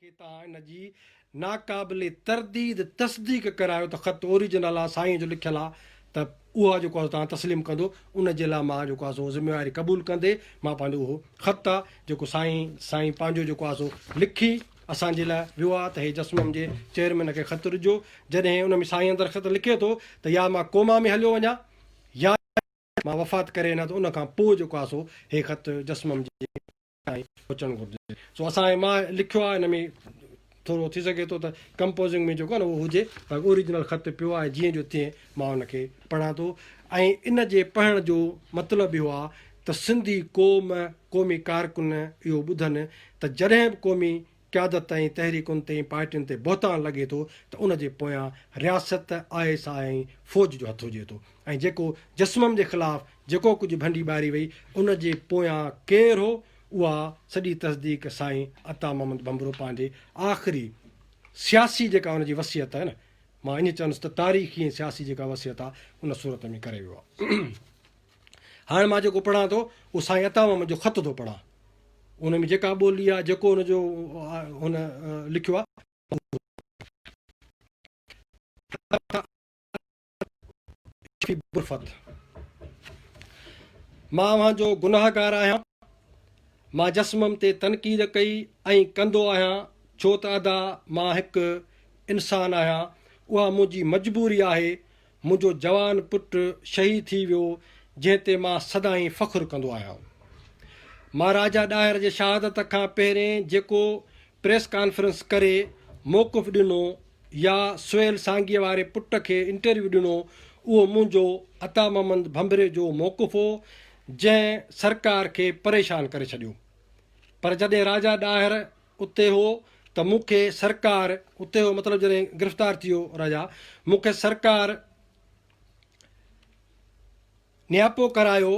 खे तव्हां इन जी नाक़ाबिले तरदीद तस्दीक करायो त ख़त ओरिजिनल आहे, साईं जो लिखियलु आहे, त उहा जेको आहे तव्हां तस्लीम कंदो। उन जे लाइ मां जेको आहे सो ज़िमेवारी क़बूलु कंदे मां पंहिंजो उहो ख़त आहे जेको साईं पंहिंजो जेको आहे सो लिखी असांजे लाइ वियो आहे त हे जसमम जे चेयरमैन खे ख़त ॾिजो। जॾहिं उन में साईं अंदरि ख़त लिखे थो त या मां कोमा में हलियो वञा या मां वफ़ात करे न, त उन खां पोइ जेको आहे सो हे ख़त जसमम जे पहुचणु घुरिजे। सो असांजे मां लिखियो आहे, हिन में थोरो थी सघे थो त कंपोज़िंग में जेको आहे न उहो हुजे, पर ओरिजिनल ख़त पियो आहे। जीअं जो तीअं मां उनखे पढ़ां थो। ऐं इन जे पढ़ण जो मतिलबु इहो आहे त सिंधी क़ौमी कारकुन इहो ॿुधनि त जॾहिं बि क़ौमी क़यादत ऐं तहरीकुनि ते पार्टियुनि ते बहितान लॻे थो त उन जे पोयां रियासत ISI ऐं फ़ौज जो हथु हुजे थो। ऐं जेको जसमम जे ख़िलाफ़ु जेको कुझु भंडी ॿारी वई उन जे पोयां केरु हो, उहा सॼी तस्दीक साईं अता मोहम्मद बंबरो पंहिंजे आख़िरी सियासी जेका हुनजी वसियत आहे न, मां ईअं चवंदुसि त तारीख़ी ऐं सियासी जेका वसियत आहे उन सूरत में करे वियो आहे। हाणे मां जेको पढ़ां थो उहो साईं अता मोहम्मद जो ख़त थो पढ़ां। उन में जेका ॿोली आहे जेको हुनजो हुन लिखियो आहे, मां अव्हांजो गुनाहगार आहियां। मां जसमम ते तनक़ीद कई ऐं कंदो आहियां, छो त अदा मां हिकु इंसानु आहियां। उहा मुंहिंजी मजबूरी आहे। मुंहिंजो जवान पुटु शहीद थी वियो जंहिं ते मां सदाईं फ़ख़्रु कंदो आहियां। मां राजा ॾाहिर जे शहादत खां पहिरें जेको प्रेस कॉन्फ्रेंस करे मौक़ुफ़ ॾिनो या सुहेल सांघीअ वारे पुट खे इंटरव्यू ॾिनो, उहो मुंहिंजो अता मोहम्मद भंबरे जो मौक़ुफ़ हो जंहिं सरकार खे परेशान करे छॾियो। पर जॾहिं राजा ॾाहिर उते हो त मूंखे सरकार उते हो, मतिलबु जॾहिं गिरफ़्तार थी वियो राजा, मूंखे सरकार नियापो करायो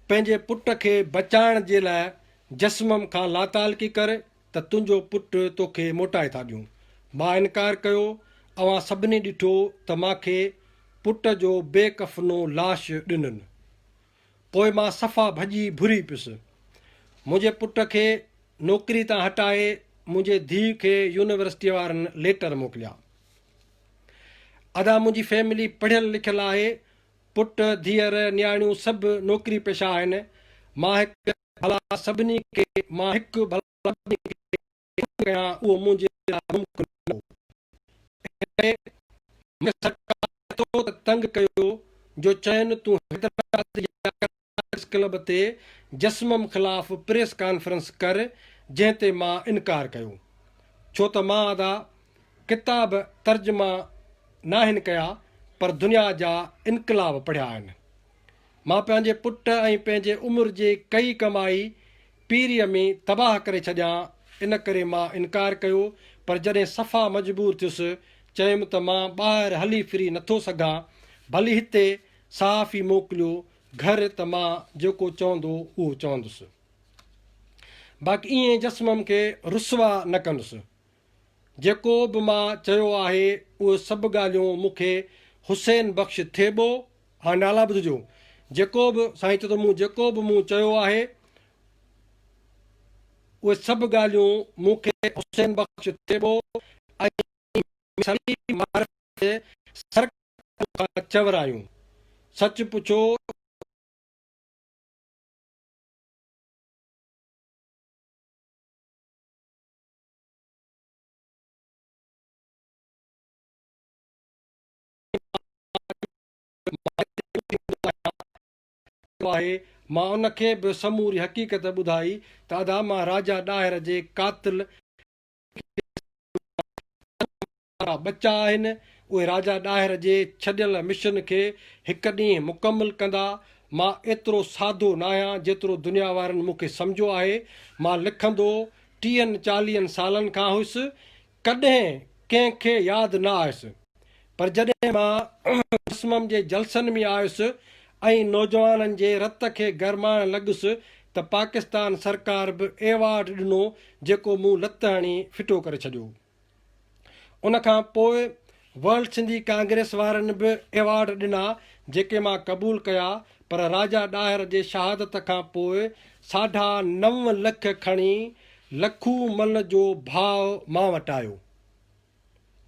पंहिंजे पुट खे बचाइण जे लाइ जसमम खां लातालकी कर त तुंहिंजो पुटु तोखे मोटाए था ॾियूं। मां इनकार कयो। अवां सभिनी ॾिठो त मूंखे पुट जो बेकफ़नो लाश ॾिननि। पोइ मां सफ़ा भॼी भुरी पियुसि। मुंहिंजे पुट खे नौकिरी तां हटाए मुंहिंजे धीउ खे यूनिवर्सिटीअ वारनि लेटर मोकिलिया। अदा मुंहिंजी फैमिली पढ़ियलु लिखियलु आहे। पुट धीअर न्याणियूं सभु नौकिरी पेशा आहिनि। मां हिकु भला सभिनी खे कयां, उहो मुंहिंजे लाइ मुमकिन हो। सरकार तंग कयो जो चयनि तूं हैदराबाद क्लब ते जसमम ख़िलाफ़ प्रेस कॉन्फ्रेंस कर, जंहिं ते मां इनकार कयो, छो त मां अदा किताब तर्जुमा नाहिनि कया पर दुनिया जा इनकलाब पढ़िया आहिनि। मां पंहिंजे पुट ऐं पंहिंजे उमिरि जे कई कमाई पीरीअ में तबाह करे छॾियां, इन करे मां इनकार कयो। पर जॾहिं सफ़ा मजबूर थियुसि, चयुमि त मां ॿाहिरि हली फिरी नथो सघां, भली हिते सहाफ़ी मोकिलियो घर त मां जेको चवंदो उहो चवंदुसि। बाक़ी ईअं जसमम खे रुसवा न कंदुसि। जेको बि मां चयो आहे उहे सभु ॻाल्हियूं मूंखे हुसैन बख़्श थेबो, हाणे नाला ॿुधिजो, जेको बि साईं चयो मूं जेको बि मूं चयो आहे उहे सभु ॻाल्हियूं मूंखे हुसैन बख़्श थेबो चवरायूं। सच पुछो आहे, मां उनखे बि समूरी हक़ीक़त ॿुधाई त अदा मां राजा ॾाहिर जे कातिल बचा आहिनि। उहे राजा ॾाहिर जे छॾियल मिशन खे हिकु ॾींहुं मुकमल कंदा। मां एतिरो सादो न आहियां जेतिरो दुनिया वारनि मूंखे सम्झो आहे। मां लिखंदो 30-40 सालनि खां हुयुसि, कॾहिं कंहिंखे यादि न आयुसि। पर जॾहिं मां जसमम जे जलसनि में आयुसि ऐं नौजवाननि जे रत खे गरमाइण लॻुसि त पाकिस्तान सरकार बि एवॉर्ड ॾिनो जेको मूं लत हणी फिटो करे छॾियो। उनखां पोइ वर्ल्ड सिंधी कांग्रेस वारनि बि एवॉर्ड ॾिना जेके मां क़बूलु कया। पर राजा ॾाहिर जे शहादत खां पोइ 9.5 लख खणी लखू मल जो भाउ मां वटि आयो।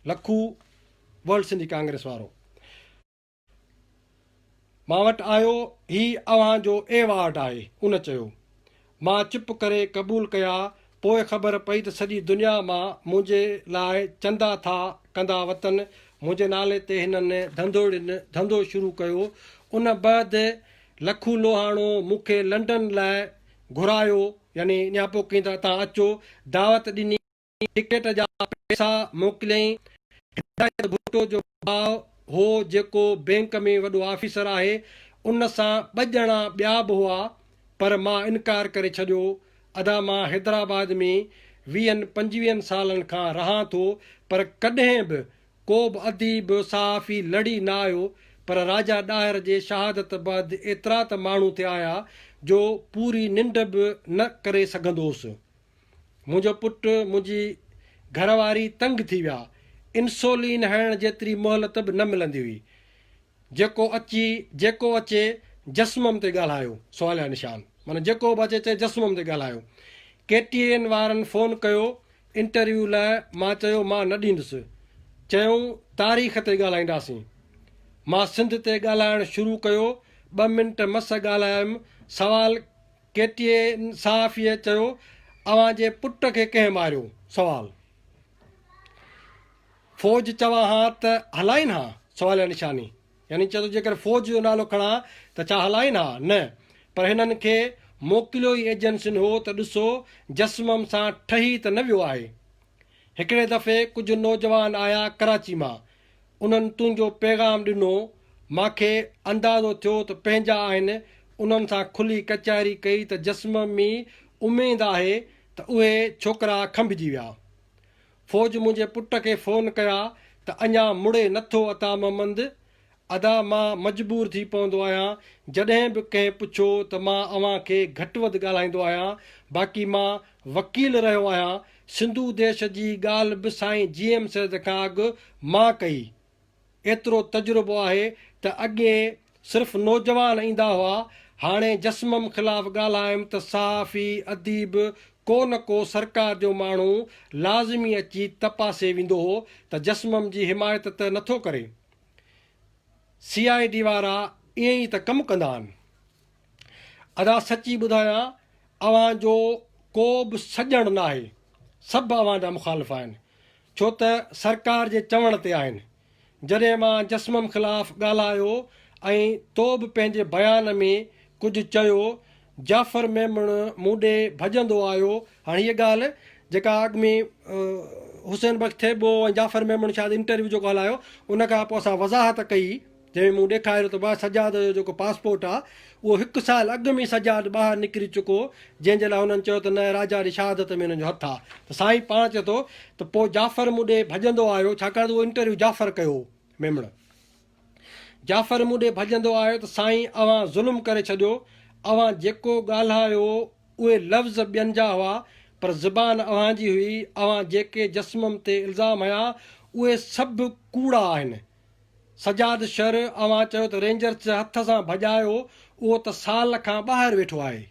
लखू वर्ल्ड सिंधी कांग्रेस वारो मां वटि आयो, ही अव्हांजो एवार्ड आहे। उन चयो। मां चुप करे क़बूल कया। पोइ ख़बर पई त सॼी दुनिया मां मुंहिंजे लाइ चंदा था कंदा वतन। मुंहिंजे नाले ते हिननि धंधो शुरू कयो। उन बैदि लखू लोहाणो मूंखे लंडन लाइ घुरायो, यानी नियापो कई त तव्हां अचो। दावत ॾिनी, टिकट जा पैसा मोकिलियईं। हिदायत भुट्टो जो भाउ हो जेको बैंक में वॾो ऑफिसर आहे, उन सां 2 ॼणा ॿिया बि हुआ, पर मां इनकार करे छॾियो। अदा मां हैदराबाद में 20-25 सालनि खां रहां थो, पर कॾहिं बि को बि अदीब सहाफ़ी लड़ी न आयो। पर राजा ॾाहिर जे शहादत बैदि एतिरा त माण्हू थिया आया जो पूरी निंड बि न करे सघंदो हुउसि। मुंहिंजो पुटु, मुंहिंजी घरवारी तंग थी विया। इंसोलिन हणण जेतिरी मोहलत बि न मिलंदी हुई। जेको अचे जस्मम ते ॻाल्हायो, सवालिया निशान। माना जेको बि अचे जस्मम ते ॻाल्हायो। KTN वारनि फ़ोन कयो इंटरव्यू लाइ। मां चयो मां न ॾींदुसि। चयूं तारीख़ ते ॻाल्हाईंदासीं। मां सिंध ते ॻाल्हाइणु शुरू कयो। 2 मिंट मस ॻाल्हायुमि। सवाल KTN सहाफ़ीअ चयो, अव्हांजे पुट खे कंहिं मारियो? सवाल। फ़ौज चवां हा त हलाइनि हा? सवालिया निशानी। यानी चयो जेकर फ़ौज जो नालो खणा त छा हलाइनि हा? न। पर हिननि खे मोकिलियो ई एजेंसियुनि हो त ॾिसो जस्मम सां ठही त न वियो आहे। हिकिड़े दफ़े कुझु नौजवान आया कराची मां। उन्हनि तुंहिंजो पैगाम ॾिनो। मूंखे अंदाज़ो थियो त पंहिंजा आहिनि। उन्हनि सां खुली कचहरी कई त जस्मम में उमेदु आहे त उहे छोकिरा खंभिजी विया। फ़ौज मुंहिंजे पुट खे फ़ोन कया त अञा मुड़े नथो अता मोहम्मद। अदा मां मजबूर थी पवंदो आहियां। जॾहिं बि कंहिं पुछो त मां अव्हांखे घटि वधि ॻाल्हाईंदो आहियां। बाक़ी मां वकील रहियो आहियां। सिंधू देश जी ॻाल्हि बि साईं GM सैद खां अॻु मां कई। एतिरो तजुर्बो आहे त अॻे सिर्फ़ु नौजवान ईंदा हुआ। हाणे जस्मम ख़िलाफ़ु ॻाल्हायुमि त सहाफ़ी, अदीब, को न को सरकार जो माण्हू लाज़मी अची तपासे वेंदो हो त जस्मम जी हिमायत त नथो करे। CID वारा ईअं ई त कमु कंदा आहिनि। अदा सची ॿुधायां, अव्हांजो को बि सॼण न आहे। सभु अव्हांजा मुखालिफ़ आहिनि, छो त सरकार जे चवण ते आहिनि। जॾहिं मां जस्मम ख़िलाफ़ु ॻाल्हायो ऐं तो बि पंहिंजे बयान में कुझु चयो, जाफ़र मेमण मूं ॾे भॼंदो आयो। हाणे हीअ ॻाल्हि जेका अॻु में हुसैन बख़्श थेबो ऐं जाफ़र मेमण शायदि इंटरव्यू जेको हलायो, उन खां पोइ असां वज़ाहत कई, जंहिंमें मूं ॾेखारियो त भाउ सजाद जो जेको पासपोर्ट आहे उहो 1 साल अॻु में सजाद ॿाहिरि निकिरी चुको, जंहिंजे लाइ हुननि चयो त न राजा जी शहादत में हुननि जो हथु आहे। त साईं पाण चए थो त पोइ जाफ़र मूं ॾे भॼंदो आयो, छाकाणि त उहो इंटरव्यू जाफ़र कयो मेमण। जाफ़र मूं ॾे भॼंदो आयो त साईं अव्हां ज़ुल्म करे छॾियो। अव्हां जेको ॻाल्हायो उहे लफ़्ज़ ॿियनि जा हुआ, पर ज़ुबान अव्हांजी हुई। अव्हां जेके जस्मम ते इल्ज़ाम हया उहे सभु कूड़ा आहिनि। सजाद शर, अव्हां चयो त रेंजर्स जे हथ सां भॼायो, उहो त साल खां ॿाहिरि वेठो आहे।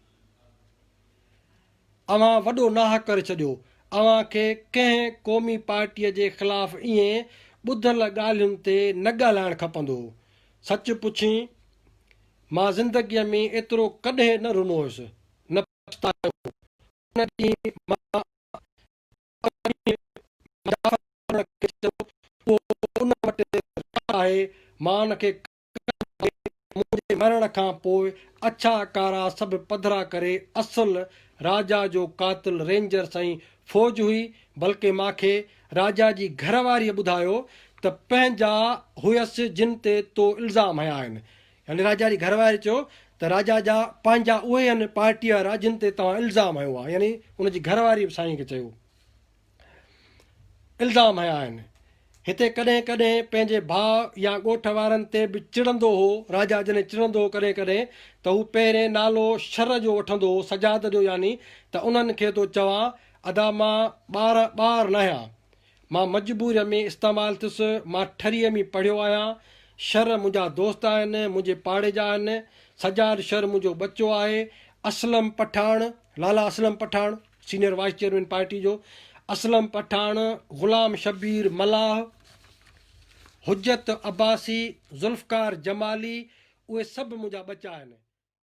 अव्हां वॾो नाहक करे छॾियो। अव्हांखे कंहिं क़ौमी पार्टीअ जे ख़िलाफ़ु ईअं ॿुधल ॻाल्हियुनि ते न ॻाल्हाइणु खपंदो। सच पुछी, मां ज़िंदगीअ में एतिरो कॾहिं न रुनो हुयुसि, न पछतायो। उन ॾींहुं मां उन वटि आहे। मां उनखे मुंहिंजे मरण खां पोइ अछा कारा सभु पधरा करे असुल राजा जो क़ातिल रेंजर्स ऐं फ़ौज हुई। बल्कि मूंखे राजा जी घरवारीअ ॿुधायो त पंहिंजा हुयसि जिन ते तो इल्ज़ाम हया आहिनि। यानी राजा जी घरवारी चयो त राजा जा पंहिंजा उहे आहिनि पार्टी वारा जिन ते तव्हां इल्ज़ाम हयो आहे। यानी उनजी घरवारी बि साईं खे चयो इल्ज़ाम हया आहिनि। हिते कॾहिं कॾहिं पंहिंजे भाउ या ॻोठ वारनि ते बि चिड़ंदो हो। राजा जॾहिं चिड़ंदो हो कॾहिं कॾहिं त हू पहिरें नालो शर जो वठंदो हो, सजाद जो। यानी त उन्हनि खे थो चवां अदा मां ॿार न आहियां, मां मजबूरीअ में इस्तेमालु थियुसि। मां ठरीअ में पढ़ियो आहियां। शर मुंहिंजा दोस्त आहिनि, मुंहिंजे पाड़े जा आहिनि। सजाद शर मुंहिंजो बचो आहे। Aslam Pathan, Lala Aslam Pathan senior vice chairman party जो, असलम पठान, ग़ुलाम शबीर मलाह, हुज्जत अब्बासी, ज़ुल्फ़कार जमाली, उहे सभु मुंहिंजा ॿचा आहिनि।